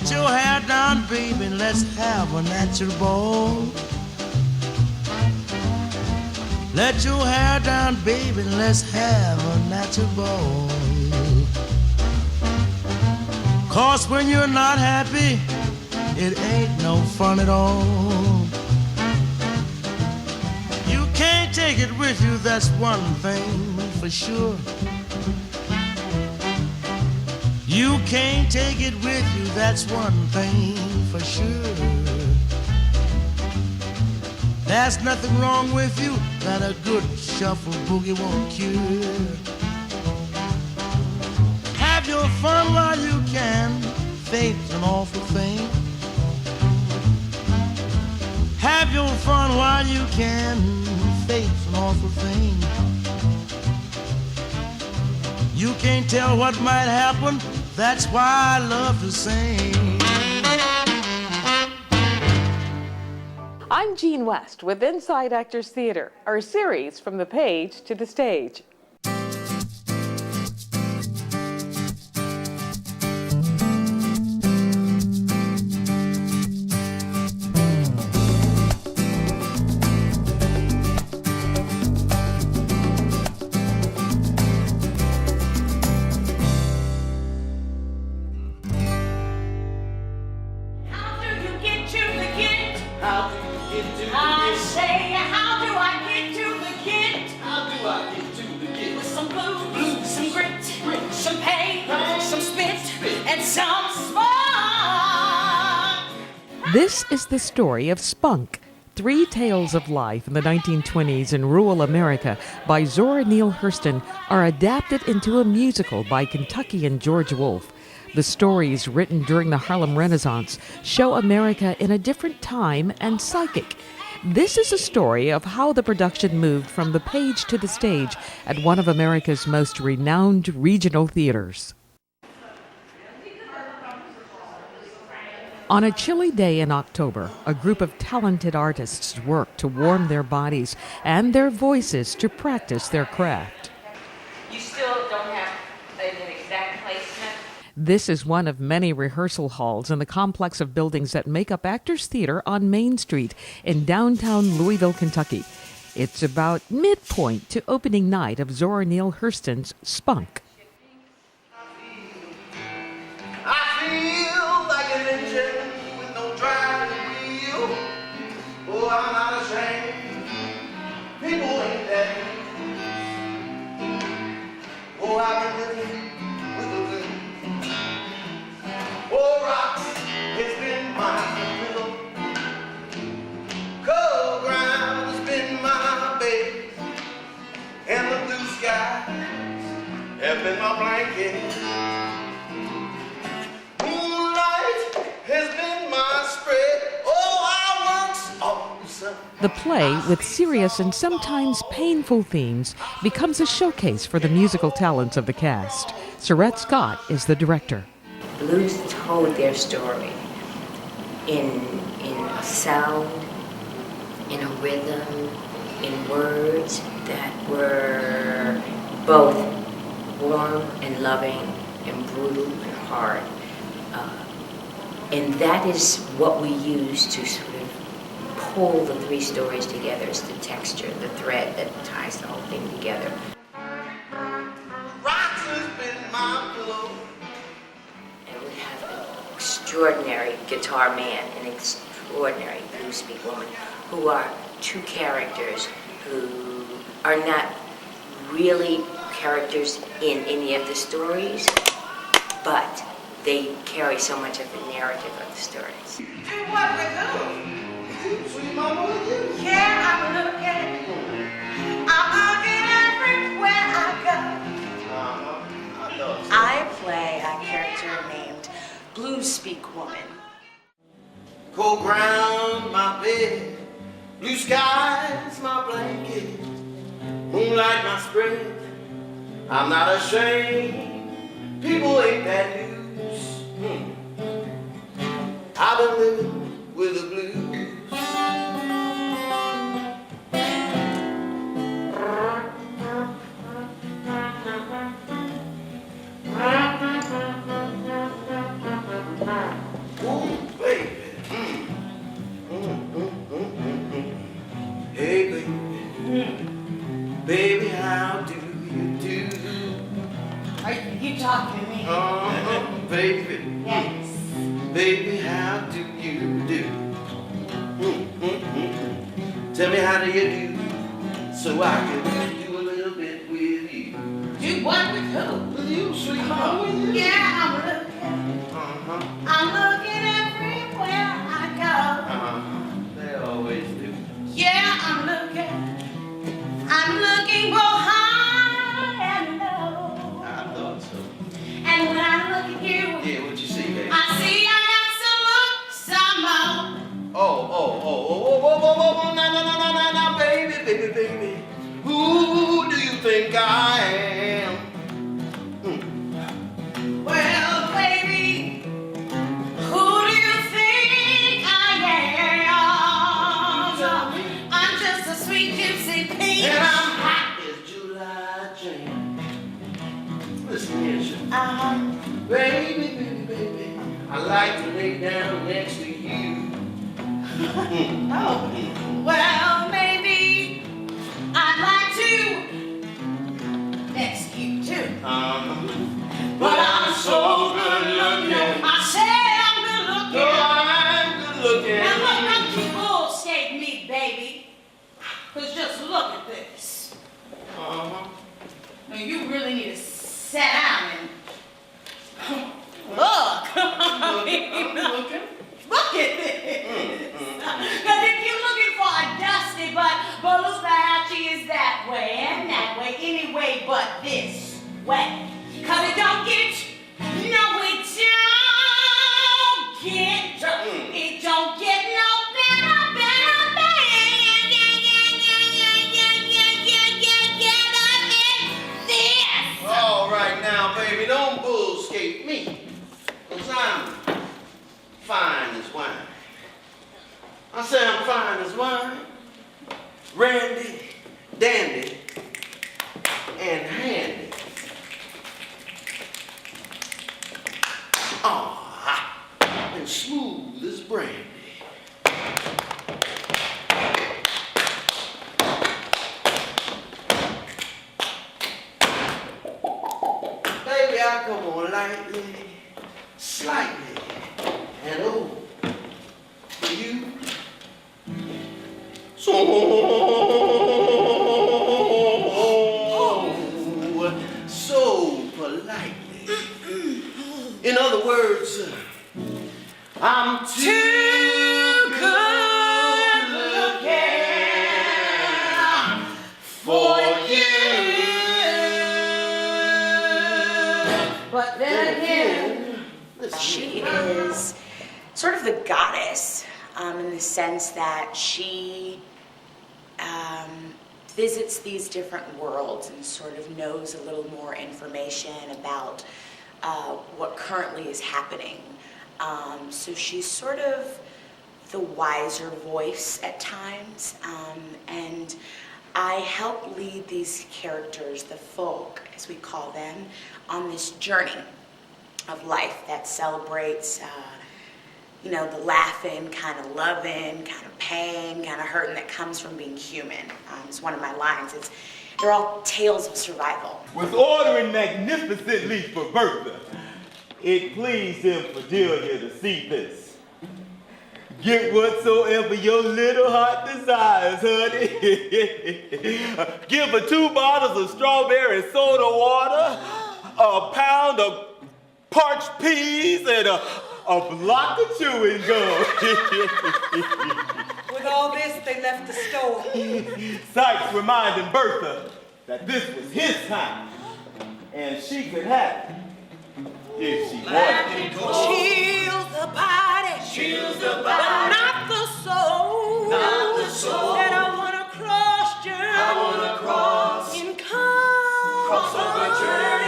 Let your hair down, baby, and let's have a natural ball. Let your hair down, baby, and let's have a natural ball. 'Cause when you're not happy, it ain't no fun at all. You can't take it with you, that's one thing for sure. You can't take it with you, that's one thing for sure. There's nothing wrong with you that a good shuffle boogie won't cure. Have your fun while you can, faith's an awful thing. Have your fun while you can, faith's an awful thing. You can't tell what might happen, that's why I love to sing. I'm Jean West with Inside Actors Theater, our series from the page to the stage. This is the story of Spunk, 3 tales of life in the 1920s in rural America by Zora Neale Hurston are adapted into a musical by Kentuckian George Wolfe. The stories, written during the Harlem Renaissance, show America in a different time and psychic. This is a story of how the production moved from the page to the stage at one of America's most renowned regional theaters. On a chilly day in October, a group of talented artists worked to warm their bodies and their voices to practice their craft. You still don't have an exact placement? This is one of many rehearsal halls in the complex of buildings that make up Actors Theater on Main Street in downtown Louisville, Kentucky. It's about midpoint to opening night of Zora Neale Hurston's Spunk. Oh, I'm not ashamed. People ain't that. Oh, I've been living with the blues. Oh, rocks has been my pillow. Cold ground has been my bed. And the blue skies have been my blanket. Moonlight has been my spread. The play, with serious and sometimes painful themes, becomes a showcase for the musical talents of the cast. Surrette Scott is the director. Blues told their story in a sound, in a rhythm, in words that were both warm and loving and brutal and hard. And that is what we use to sort of pull the 3 stories together. Is the texture, the thread that ties the whole thing together. Rocks has been my pillow. And we have an extraordinary guitar man and an extraordinary blues speak woman who are 2 characters who are not really characters in any of the stories, but they carry so much of the narrative of the stories. Do what with who? Sweet mama with you. Yeah, I'm looking everywhere I go. I play a character named Blues Speak Woman. Cold ground, my bed. Blue skies, my blanket. Moonlight, my spread. I'm not ashamed. People ain't that loose. I've been living with the blues. Yes. Baby, how do you do? Tell me how do you do, so I can do a little bit with you. Do what with who? With you, sweetheart, with you. Yeah, I'm looking. I'm looking everywhere I go. They always do. Yeah, I'm looking. I'm looking both high and low. I thought so. And when I look at you, Yeah, what you see, baby? I see I got some look, some more. Oh, now, baby. Who do you think I am? Well, baby, who do you think I am? I'm just a sweet gypsy peach. And I'm hot as July Jane. Listen here, sugar. Baby, I like to lay down next to you. Oh, well, maybe I'd like to next you too. But I'm so good looking. I said I'm good looking. Oh, I'm good looking. Now look, don't you bullshit me, baby. 'Cause just look at this. Now you really need to sit down and look. I'm looking. Look at this. Because if you're looking for a dusty butt, Baloosahatchee is that way and that way, any way but this way. Because it don't get, no, it don't get no better than this. All right now, baby, don't bullskate me. 'Cause I'm fine as wine. I say I'm fine as wine. Randy, dandy, and handy. Hot and smooth as brandy. Baby, I come on lightly, slightly, and oh, for you, so politely. In other words, I'm too good looking for you. But then again, She is sort of the goddess in the sense that she visits these different worlds and sort of knows a little more information about what currently is happening. So she's sort of the wiser voice at times, and I help lead these characters, the folk, as we call them, on this journey of life that celebrates, the laughing, kind of loving, kind of pain, kind of hurting that comes from being human. It's one of my lines. They're all tales of survival. Was ordering magnificently for Bertha. It pleased him for Delia to see this. Get whatsoever your little heart desires, honey. Give her 2 bottles of strawberry soda water, a pound of parched peas, and a block of chewing gum. With all this, they left the store. Sykes reminding Bertha that this was his time, and she could have it if she wanted. Chills the body, but not the soul. Said I wanna cross journey, cross over journey.